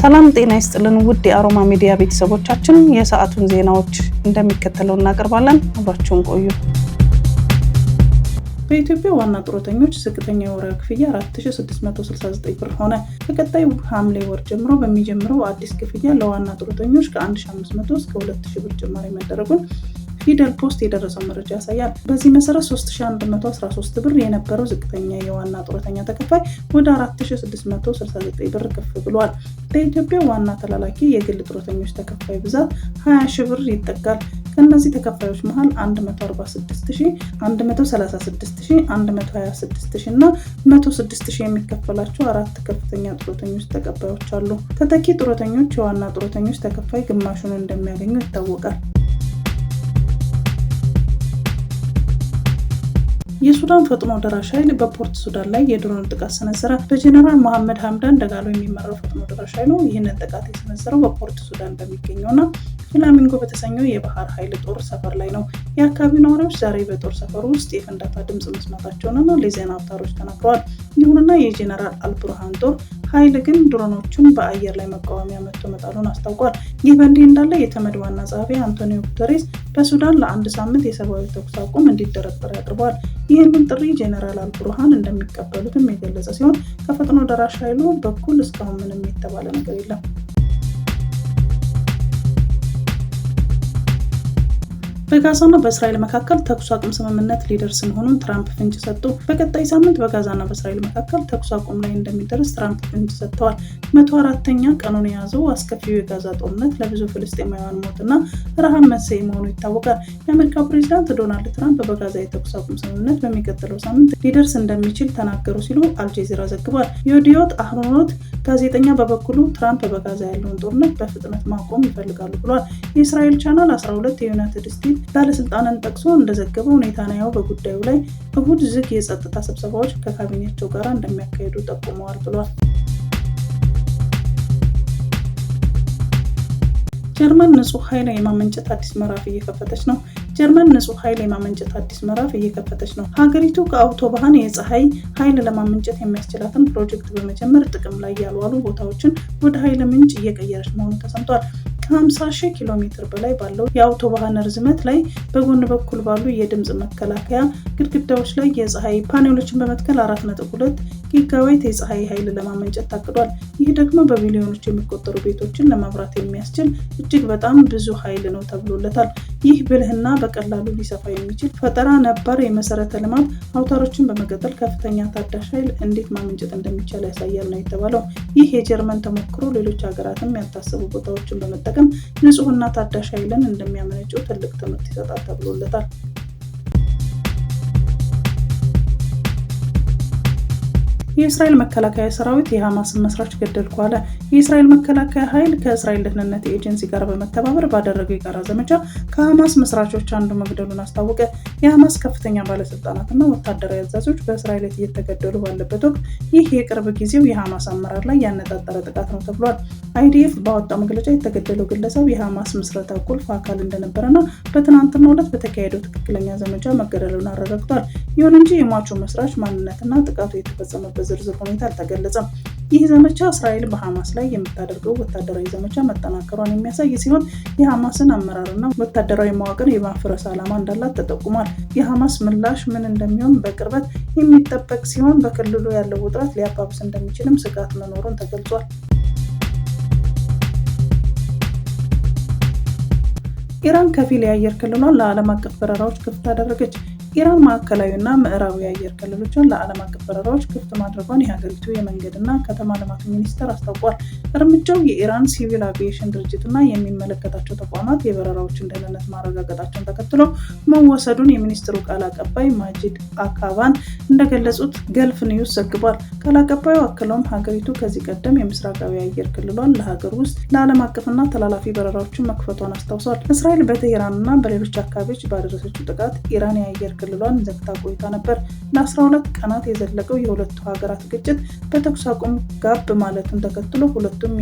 ሰላም ጤና ይስጥልን ውድ የአሮማ ሚዲያ ቤተሰቦቻችን፣ የሰዓቱን ዜናዎች እንደሚከተለው እናቀርባለን። አብራችሁን ቆዩ። በኢትዮጵያ ዋና ጡረተኞች ዝቅተኛ የወርሃዊ ክፍያ 4669 ብር ሆነ። ከቀጣዩ ሐምሌ ወር ጀምሮ በሚጀምረው አዲስ ክፍያ ለዋና ጡረተኞች ከ1500 እስከ 2000 ብር ጭማሪ መደረጉን ፊደል ፖስት የደረሰው መረጃ ያሳያል። በዚህ መሰረት 3113 ብር የነበረው ዝቅተኛ የዋና ጡረተኛ ተከፋይ ወደ 4669 ብር ከፍ ብሏል። በኢትዮጵያ ዋና ተላላኪ የግል ጡረተኞች ተከፋይ ብዛት 20 ሺህ ብር ይጠጋል። ከእነዚህ ተከፋዮች መሃል 146,000፣ 136,000፣ 126,000 እና 106,000 የሚከፈላቸው አራት ከፍተኛ ጡረተኞች ተቀባዮች አሉ። ተተኪ ጡረተኞች የዋና ጡረተኞች ተከፋይ ግማሹን እንደሚያገኙ ይታወቃል። የሱዳን ፈጥኖ ደራሽ ኃይል በፖርት ሱዳን ላይ የድሮን ጥቃት ሰነዘረ። በጀነራል መሐመድ ሐምዳን ደጋሎ የሚመራው ፈጥኖ ደራሽ ኃይል ይህንን ጥቃት የሰነዘረው በፖርት ሱዳን በሚገኘውና ፍላሚንጎ በተሰኘው የባህር ኃይል ጦር ሰፈር ላይ ነው። የአካባቢው ነዋሪዎች ዛሬ በጦር ሰፈሩ ውስጥ የፍንዳታ ድምፅ መስማታቸውንና ለዜና አውታሮች ተናግረዋል። ይሁንና የጀነራል አልቡርሃን ጦር ኃይል ግን ድሮኖቹን በአየር ላይ መቃወሚያ መጥቶ መጣሉን አስታውቋል። ይህ በእንዲህ እንዳለ የተመድ ዋና ጸሐፊ አንቶኒዮ ጉተሬስ በሱዳን ለአንድ ሳምንት የሰብአዊ ተኩስ አቁም እንዲደረግ ጥሪ አቅርበዋል። ይህንን ጥሪ ጀነራል አልቡርሃን እንደሚቀበሉትም የገለጸ ሲሆን ከፈጥኖ ደራሽ ኃይሉ በኩል እስካሁን ምንም የተባለ ነገር የለም። በጋዛና በእስራኤል መካከል ተኩስ አቁም ስምምነት ሊደርስ መሆኑን ትራምፕ ፍንጭ ሰጡ። በቀጣይ ሳምንት በጋዛና በእስራኤል መካከል ተኩስ አቁም ላይ እንደሚደርስ ትራምፕ ፍንጭ ሰጥተዋል። 104ኛ ቀኑን የያዘው አስከፊው የጋዛ ጦርነት ለብዙ ፍልስጤማውያን ሞትና ረሃብ መንስኤ መሆኑ ይታወቃል። የአሜሪካው ፕሬዚዳንት ዶናልድ ትራምፕ በጋዛ የተኩስ አቁም ስምምነት በሚቀጥለው ሳምንት ሊደርስ እንደሚችል ተናገሩ ሲሉ አልጀዚራ ዘግቧል። የዲዮት አህሮኖት ጋዜጠኛ በበኩሉ ትራምፕ በጋዛ ያለውን ጦርነት በፍጥነት ማቆም ይፈልጋሉ ብሏል። የእስራኤል ቻናል 12 የዩናይትድ ስቴትስ ባለስልጣንን ጠቅሶ እንደዘገበው ኔታንያሁ በጉዳዩ ላይ እሁድ ዝግ የጸጥታ ስብሰባዎች ከካቢኔያቸው ጋር እንደሚያካሂዱ ጠቁመዋል ብሏል። ጀርመን ንጹህ ኃይል የማመንጨት አዲስ ምዕራፍ እየከፈተች ነው። ጀርመን ንጹህ ኃይል የማመንጨት አዲስ ምዕራፍ እየከፈተች ነው። ሀገሪቱ ከአውቶባህን የፀሐይ ኃይል ለማመንጨት የሚያስችላትን ፕሮጀክት በመጀመር ጥቅም ላይ ያልዋሉ ቦታዎችን ወደ ኃይል ምንጭ እየቀየረች መሆኑ ተሰምቷል። ከ50,000 ኪሎ ሜትር በላይ ባለው የአውቶባህን ርዝመት ላይ በጎን በኩል ባሉ የድምፅ መከላከያ ግድግዳዎች ላይ የፀሐይ ፓኔሎችን በመትከል 4.2 ጊጋዋት የፀሐይ ኃይል ለማመንጨት ታቅዷል። ይህ ደግሞ በቢሊዮኖች የሚቆጠሩ ቤቶችን ለማብራት የሚያስችል እጅግ በጣም ብዙ ኃይል ነው ተብሎለታል። ይህ ብልህና በቀላሉ ሊሰፋ የሚችል ፈጠራ ነባር የመሰረተ ልማት አውታሮችን በመቀጠል ከፍተኛ ታዳሽ ኃይል እንዴት ማመንጨት እንደሚቻል ያሳያል ነው የተባለው። ይህ የጀርመን ተሞክሮ ሌሎች ሀገራትም ያልታሰቡ ቦታዎችን በመጠቀም ንጹህና ታዳሽ ኃይልን እንደሚያመነጩ ትልቅ ትምህርት ይሰጣል ተብሎለታል። የእስራኤል መከላከያ ሰራዊት የሐማስን መስራች ገደልኩ አለ። የእስራኤል መከላከያ ኃይል ከእስራኤል ደህንነት ኤጀንሲ ጋር በመተባበር ባደረገው የጋራ ዘመቻ ከሐማስ መስራቾች አንዱ መግደሉን አስታወቀ። የሐማስ ከፍተኛ ባለስልጣናትና ወታደራዊ አዛዦች በእስራኤል እየተገደሉ ባለበት ወቅት ይህ የቅርብ ጊዜው የሐማስ አመራር ላይ ያነጣጠረ ጥቃት ነው ተብሏል። አይዲኤፍ ባወጣው መግለጫ የተገደለው ግለሰብ የሐማስ ምስረታ ቁልፍ አካል እንደነበረና በትናንትናው ዕለት በተካሄደው ትክክለኛ ዘመቻ መገደሉን አረጋግጧል። ይሁን እንጂ የሟቹ መስራች ማንነትና ጥቃቱ የተፈጸመበት ዝርዝር ሁኔታ አልተገለጸም። ይህ ዘመቻ እስራኤል በሐማስ ላይ የምታደርገው ወታደራዊ ዘመቻ መጠናከሯን የሚያሳይ ሲሆን የሐማስን አመራርና ወታደራዊ መዋቅር የማፍረስ ዓላማ እንዳላት ተጠቁሟል። የሐማስ ምላሽ ምን እንደሚሆን በቅርበት የሚጠበቅ ሲሆን በክልሉ ያለው ውጥረት ሊያባብስ እንደሚችልም ስጋት መኖሩን ተገልጿል። ኢራን ከፊል የአየር ክልሏን ለዓለም አቀፍ በረራዎች ክፍት አደረገች። ኢራን ማዕከላዊና ምዕራባዊ የአየር ክልሎችን ለዓለም አቀፍ በረራዎች ክፍት ማድረጓን የሀገሪቱ የመንገድና ከተማ ልማት ሚኒስቴር አስታውቋል። እርምጃው የኢራን ሲቪል አቪዬሽን ድርጅትና የሚመለከታቸው ተቋማት የበረራዎችን ደህንነት ማረጋገጣቸውን ተከትሎ መወሰዱን የሚኒስትሩ ቃል አቀባይ ማጂድ አካባን እንደገለጹት ገልፍ ኒውስ ዘግቧል። ቃል አቀባዩ አክለውም ሀገሪቱ ከዚህ ቀደም የምስራቃዊ የአየር ክልሏን ለሀገር ውስጥ ለዓለም አቀፍና ተላላፊ በረራዎችን መክፈቷን አስታውሷል። እስራኤል በቴሄራንና በሌሎች አካባቢዎች ባደረሰችው ጥቃት ኢራን የአየር ክልሏን ዘግታ ቆይታ ነበር። ለ12 ቀናት የዘለቀው የሁለቱ ሀገራት ግጭት በተኩስ አቁም ጋብ ማለቱን ተከትሎ ሁለቱም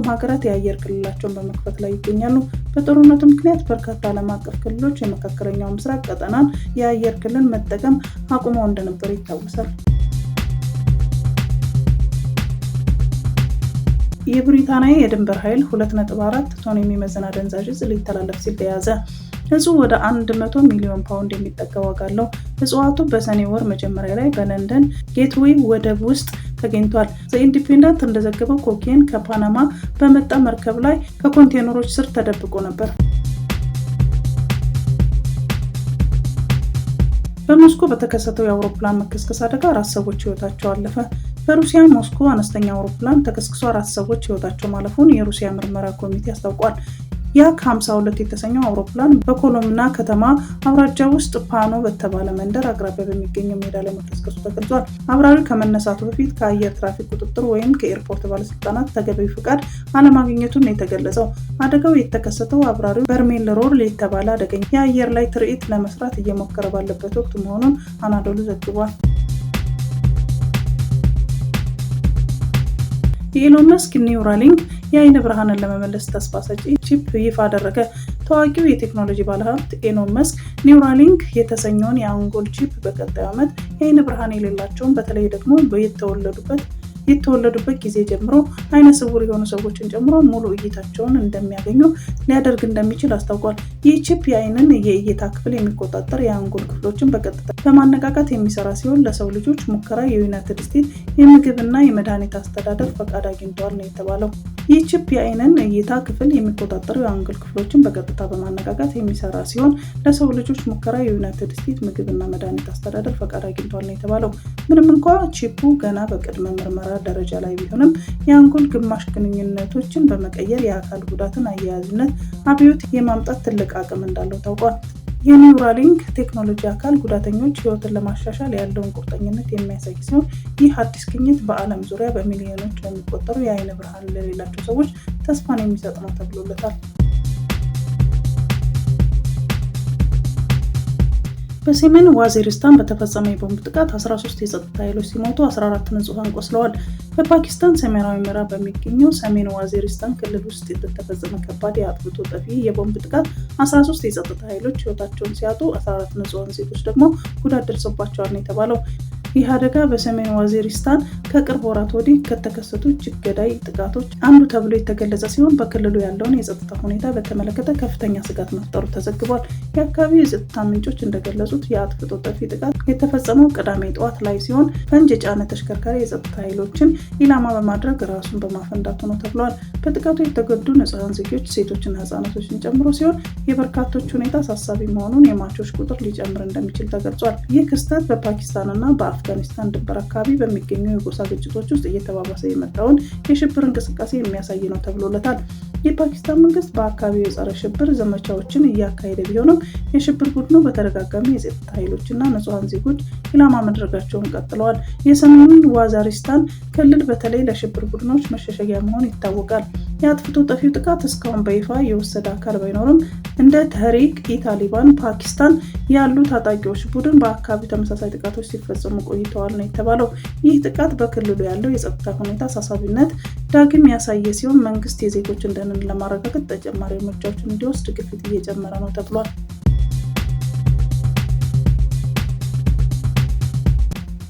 ሀገራት የአየር ክልላቸውን በመክፈት ላይ ይገኛሉ። በጦርነቱ ምክንያት በርካታ ዓለም አቀፍ ክልሎች የመካከለኛው ምስራቅ ቀጠናን የአየር ክልል መጠቀም አቁመው እንደነበር ይታወሳል። የብሪታንያ የድንበር ኃይል 2.4 ቶን የሚመዝን አደንዛዥ ዕፅ ሊተላለፍ ሲል ተያዘ። ዕፁ ወደ 100 ሚሊዮን ፓውንድ የሚጠጋ ዋጋ አለው። እጽዋቱ በሰኔ ወር መጀመሪያ ላይ በለንደን ጌትዌይ ወደብ ውስጥ ተገኝቷል። ዘኢንዲፔንደንት እንደዘገበው ኮኬን ከፓናማ በመጣ መርከብ ላይ ከኮንቴነሮች ስር ተደብቆ ነበር። በሞስኮ በተከሰተው የአውሮፕላን መከስከስ አደጋ 4 ሰዎች ሕይወታቸው አለፈ። በሩሲያ ሞስኮ አነስተኛ አውሮፕላን ተከስክሶ 4 ሰዎች ሕይወታቸው ማለፉን የሩሲያ ምርመራ ኮሚቴ አስታውቋል። ያክ-52 የተሰኘው አውሮፕላን በኮሎምና ከተማ አውራጃ ውስጥ ፓኖ በተባለ መንደር አቅራቢያ በሚገኘው ሜዳ ላይ መከስከሱ ተገልጿል። አብራሪው ከመነሳቱ በፊት ከአየር ትራፊክ ቁጥጥር ወይም ከኤርፖርት ባለስልጣናት ተገቢው ፍቃድ አለማግኘቱን የተገለጸው። አደጋው የተከሰተው አብራሪው በርሜል ሮል የተባለ አደገኛ የአየር ላይ ትርኢት ለመስራት እየሞከረ ባለበት ወቅት መሆኑን አናዶሉ ዘግቧል። የኢሎን መስክ ኒውራሊንክ የአይን ብርሃንን ለመመለስ ተስፋ ሰጪ ቺፕ ይፋ አደረገ። ታዋቂው የቴክኖሎጂ ባለሀብት ኢሎን መስክ ኒውራሊንክ የተሰኘውን የአንጎል ቺፕ በቀጣዩ ዓመት የአይን ብርሃን የሌላቸውን በተለይ ደግሞ የተወለዱበት ጊዜ ጀምሮ አይነ ስውር የሆኑ ሰዎችን ጨምሮ ሙሉ እይታቸውን እንደሚያገኙ ሊያደርግ እንደሚችል አስታውቋል። ይህ ቺፕ የአይንን የእይታ ክፍል የሚቆጣጠር የአንጎል ክፍሎችን በቀጥታ በማነቃቃት የሚሰራ ሲሆን ለሰው ልጆች ሙከራ የዩናይትድ ስቴትስ የምግብና የመድኃኒት አስተዳደር ፈቃድ አግኝቷል ነው የተባለው። ይህ ቺፕ የአይንን እይታ ክፍል የሚቆጣጠሩ የአንጎል ክፍሎችን በቀጥታ በማነቃቃት የሚሰራ ሲሆን ለሰው ልጆች ሙከራ የዩናይትድ ስቴትስ ምግብና መድኃኒት አስተዳደር ፈቃድ አግኝቷል ነው የተባለው። ምንም እንኳ ቺፑ ገና በቅድመ ምርመራ ደረጃ ላይ ቢሆንም የአንጎል ግማሽ ግንኙነቶችን በመቀየር የአካል ጉዳትን አያያዝነት አብዮት የማምጣት ትልቅ አቅም እንዳለው ታውቋል። የኒውራሊንክ ቴክኖሎጂ አካል ጉዳተኞች ሕይወትን ለማሻሻል ያለውን ቁርጠኝነት የሚያሳይ ሲሆን ይህ አዲስ ግኝት በዓለም ዙሪያ በሚሊዮኖች ለሚቆጠሩ የአይን ብርሃን ለሌላቸው ሰዎች ተስፋን የሚሰጥ ነው ተብሎለታል። በሰሜን ዋዚሪስታን በተፈጸመ የቦምብ ጥቃት 13 የጸጥታ ኃይሎች ሲሞቱ 14 ንጹሃን ቆስለዋል። በፓኪስታን ሰሜናዊ ምዕራብ በሚገኘው ሰሜን ዋዚሪስታን ክልል ውስጥ የተፈጸመ ከባድ የአጥፍቶ ጠፊ የቦምብ ጥቃት 13 የጸጥታ ኃይሎች ሕይወታቸውን ሲያጡ 14 ንጹሃን ዜጎች ደግሞ ጉዳት ደርሶባቸዋል ነው የተባለው። ይህ አደጋ በሰሜን ዋዚሪስታን ከቅርብ ወራት ወዲህ ከተከሰቱ እጅግ ገዳይ ጥቃቶች አንዱ ተብሎ የተገለጸ ሲሆን በክልሉ ያለውን የጸጥታ ሁኔታ በተመለከተ ከፍተኛ ስጋት መፍጠሩ ተዘግቧል። የአካባቢው የጸጥታ ምንጮች እንደገለጹት የአጥፍቶ ጠፊ ጥቃት የተፈጸመው ቅዳሜ ጠዋት ላይ ሲሆን ፈንጅ የጫነ ተሽከርካሪ የጸጥታ ኃይሎችን ኢላማ በማድረግ ራሱን በማፈንዳቱ ነው ተብሏል። በጥቃቱ የተጎዱ ንጹሃን ዜጎች ሴቶችና ህጻናቶችን ጨምሮ ሲሆን የበርካቶች ሁኔታ አሳሳቢ መሆኑን የሟቾች ቁጥር ሊጨምር እንደሚችል ተገልጿል። ይህ ክስተት በፓኪስታንና በአፍጋኒስታን ድንበር አካባቢ በሚገኙ የጎሳ ግጭቶች ውስጥ እየተባባሰ የመጣውን የሽብር እንቅስቃሴ የሚያሳይ ነው ተብሎለታል። የፓኪስታን መንግስት በአካባቢው የጸረ ሽብር ዘመቻዎችን እያካሄደ ቢሆንም የሽብር ቡድኑ በተደጋጋሚ የጸጥታ ኃይሎችና ንጹሃን ዜጎች ኢላማ ማድረጋቸውን ቀጥለዋል። የሰሜን ዋዚሪስታን ክልል በተለይ ለሽብር ቡድኖች መሸሸጊያ መሆን ይታወቃል። የአጥፍቶ ጠፊው ጥቃት እስካሁን በይፋ የወሰደ አካል ባይኖርም እንደ ተህሪክ ኢ-ታሊባን ፓኪስታን ያሉ ታጣቂዎች ቡድን በአካባቢው ተመሳሳይ ጥቃቶች ሲፈጸሙ ቆይተዋል ነው የተባለው። ይህ ጥቃት በክልሉ ያለው የጸጥታ ሁኔታ አሳሳቢነት ዳግም ያሳየ ሲሆን መንግስት የዜጎችን ደህንነት ለማረጋገጥ ተጨማሪ እርምጃዎችን እንዲወስድ ግፊት እየጨመረ ነው ተብሏል።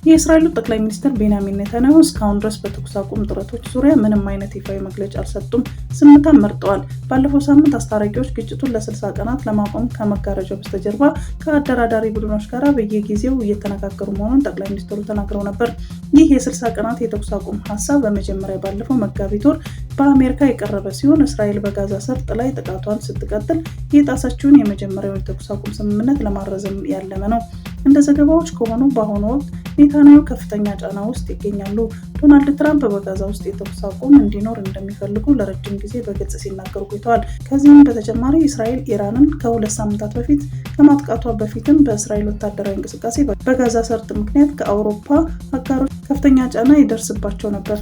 የእስራኤሉ ጠቅላይ ሚኒስትር ቤንያሚን ኔታንያሁ እስካሁን ድረስ በተኩስ አቁም ጥረቶች ዙሪያ ምንም አይነት ይፋዊ መግለጫ አልሰጡም፣ ዝምታን መርጠዋል። ባለፈው ሳምንት አስታራቂዎች ግጭቱን ለ60 ቀናት ለማቆም ከመጋረጃው በስተጀርባ ከአደራዳሪ ቡድኖች ጋር በየጊዜው እየተነጋገሩ መሆኑን ጠቅላይ ሚኒስትሩ ተናግረው ነበር። ይህ የ60 ቀናት የተኩስ አቁም ሀሳብ በመጀመሪያ ባለፈው መጋቢት ወር በአሜሪካ የቀረበ ሲሆን እስራኤል በጋዛ ሰርጥ ላይ ጥቃቷን ስትቀጥል የጣሰችውን የመጀመሪያውን የተኩስ አቁም ስምምነት ለማራዘም ያለመ ነው። እንደ ዘገባዎች ከሆኑ በአሁኑ ወቅት ኔታንያሁ ከፍተኛ ጫና ውስጥ ይገኛሉ። ዶናልድ ትራምፕ በጋዛ ውስጥ የተኩስ አቁም እንዲኖር እንደሚፈልጉ ለረጅም ጊዜ በግልጽ ሲናገሩ ቆይተዋል። ከዚህም በተጨማሪ እስራኤል ኢራንን ከ2 ሳምንታት በፊት ከማጥቃቷ በፊትም በእስራኤል ወታደራዊ እንቅስቃሴ በጋዛ ሰርጥ ምክንያት ከአውሮፓ አጋሮች ከፍተኛ ጫና ይደርስባቸው ነበር።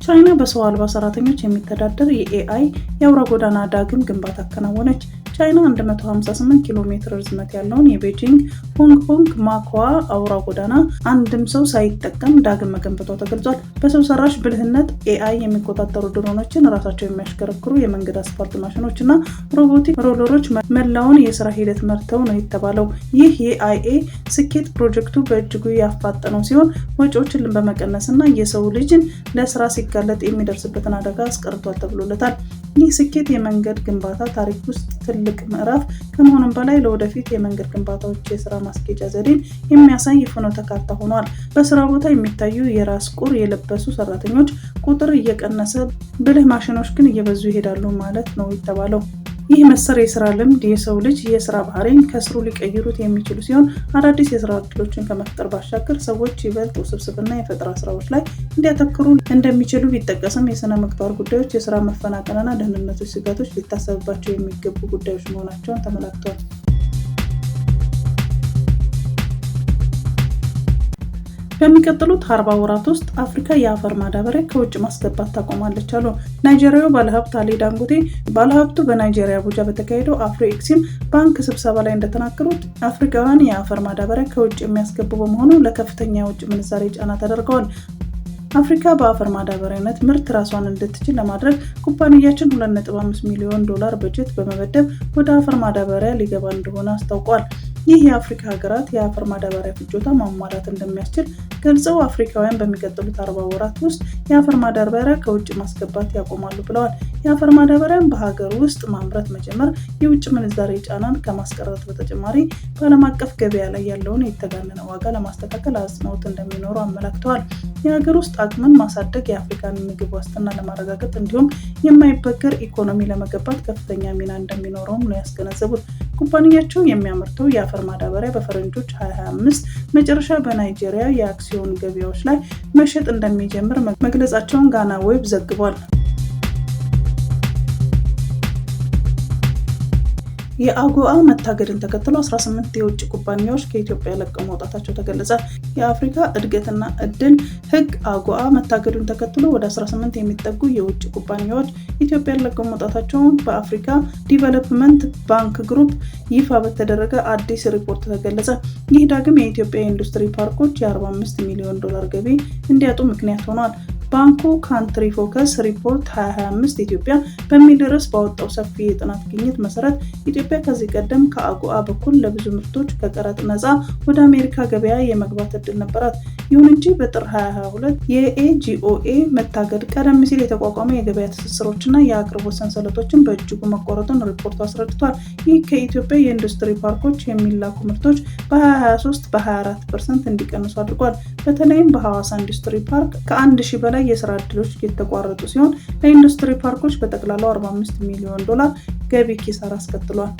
ቻይና በሰው አልባ ሰራተኞች የሚተዳደር የኤአይ የአውራ ጎዳና ዳግም ግንባታ አከናወነች። ቻይና 158 ኪሎ ሜትር ርዝመት ያለውን የቤጂንግ ሆንግ ኮንግ ማኳ አውራ ጎዳና አንድም ሰው ሳይጠቀም ዳግም መገንባቷ ተገልጿል። በሰው ሰራሽ ብልህነት AI የሚቆጣጠሩ ድሮኖችን፣ ራሳቸው የሚያሽከረክሩ የመንገድ አስፋልት ማሽኖች እና ሮቦቲክ ሮለሮች መላውን የስራ ሂደት መርተው ነው የተባለው። ይህ የIA ስኬት ፕሮጀክቱ በእጅጉ ያፋጠነው ሲሆን ወጪዎችን በመቀነስ እና የሰው ልጅን ለስራ ሲጋለጥ የሚደርስበትን አደጋ አስቀርቷል ተብሎለታል። ይህ ስኬት የመንገድ ግንባታ ታሪክ ውስጥ ትልቅ ምዕራፍ ከመሆኑም በላይ ለወደፊት የመንገድ ግንባታዎች የስራ ማስኬጃ ዘዴን የሚያሳይ ፍኖተ ካርታ ሆኗል። በስራ ቦታ የሚታዩ የራስ ቁር የለበሱ ሰራተኞች ቁጥር እየቀነሰ ብልህ ማሽኖች ግን እየበዙ ይሄዳሉ ማለት ነው የተባለው። ይህ መሰል የስራ ልምድ የሰው ልጅ የስራ ባህሪን ከስሩ ሊቀይሩት የሚችሉ ሲሆን አዳዲስ የስራ እድሎችን ከመፍጠር ባሻገር ሰዎች ይበልጥ ውስብስብና የፈጠራ ስራዎች ላይ እንዲያተኩሩ እንደሚችሉ ቢጠቀስም የስነ ምግባር ጉዳዮች፣ የስራ መፈናቀልና ደህንነቶች ስጋቶች ሊታሰብባቸው የሚገቡ ጉዳዮች መሆናቸውን ተመላክቷል። በሚቀጥሉት 40 ወራት ውስጥ አፍሪካ የአፈር ማዳበሪያ ከውጭ ማስገባት ታቆማለች አሉ ናይጄሪያዊው ባለሀብት አሊ ዳንጎቴ። ባለሀብቱ በናይጄሪያ አቡጃ በተካሄደው አፍሮ ኤክሲም ባንክ ስብሰባ ላይ እንደተናገሩት አፍሪካውያን የአፈር ማዳበሪያ ከውጭ የሚያስገቡ በመሆኑ ለከፍተኛ የውጭ ምንዛሬ ጫና ተደርገዋል። አፍሪካ በአፈር ማዳበሪያነት ምርት ራሷን እንድትችል ለማድረግ ኩባንያችን $2.5 ሚሊዮን በጀት በመመደብ ወደ አፈር ማዳበሪያ ሊገባ እንደሆነ አስታውቋል። ይህ የአፍሪካ ሀገራት የአፈር ማዳበሪያ ፍጆታ ማሟላት እንደሚያስችል ገልጸው አፍሪካውያን በሚቀጥሉት 40 ወራት ውስጥ የአፈር ማዳበሪያ ከውጭ ማስገባት ያቆማሉ ብለዋል። የአፈር ማዳበሪያን በሀገር ውስጥ ማምረት መጀመር የውጭ ምንዛሬ ጫናን ከማስቀረት በተጨማሪ በዓለም አቀፍ ገበያ ላይ ያለውን የተጋነነ ዋጋ ለማስተካከል አጽንኦት እንደሚኖረው አመላክተዋል። የሀገር ውስጥ አቅምን ማሳደግ የአፍሪካን ምግብ ዋስትና ለማረጋገጥ እንዲሁም የማይበገር ኢኮኖሚ ለመገንባት ከፍተኛ ሚና እንደሚኖረውም ነው ያስገነዘቡት። ኩባንያቸው የሚያመርተው የአፈር ማዳበሪያ በፈረንጆች 2025 መጨረሻ በናይጄሪያ የአክሲዮን ገበያዎች ላይ መሸጥ እንደሚጀምር መግለጻቸውን ጋና ዌብ ዘግቧል። የአጎአ መታገድን ተከትሎ 18 የውጭ ኩባንያዎች ከኢትዮጵያ ለቀው መውጣታቸው ተገለጸ። የአፍሪካ እድገትና እድል ህግ አጎአ መታገዱን ተከትሎ ወደ 18 የሚጠጉ የውጭ ኩባንያዎች ኢትዮጵያን ለቀው መውጣታቸውን በአፍሪካ ዲቨሎፕመንት ባንክ ግሩፕ ይፋ በተደረገ አዲስ ሪፖርት ተገለጸ። ይህ ዳግም የኢትዮጵያ የኢንዱስትሪ ፓርኮች የ$45 ሚሊዮን ገቢ እንዲያጡ ምክንያት ሆኗል። ባንኩ ካንትሪ ፎከስ ሪፖርት 2025 ኢትዮጵያ በሚል ርዕስ ባወጣው ሰፊ የጥናት ግኝት መሰረት ኢትዮጵያ ከዚህ ቀደም ከአጎአ በኩል ለብዙ ምርቶች ከቀረጥ ነፃ ወደ አሜሪካ ገበያ የመግባት እድል ነበራት። ይሁን እንጂ በጥር 2022 የኤጂኦኤ መታገድ ቀደም ሲል የተቋቋመ የገበያ ትስስሮችና የአቅርቦት ሰንሰለቶችን በእጅጉ መቆረጡን ሪፖርቱ አስረድቷል። ይህ ከኢትዮጵያ የኢንዱስትሪ ፓርኮች የሚላኩ ምርቶች በ2023 በ24% እንዲቀንሱ አድርጓል። በተለይም በሐዋሳ ኢንዱስትሪ ፓርክ ከ1000 በላይ የስራ እድሎች የተቋረጡ ሲሆን ለኢንዱስትሪ ፓርኮች በጠቅላላው $45 ሚሊዮን ገቢ ኪሳራ አስከትሏል።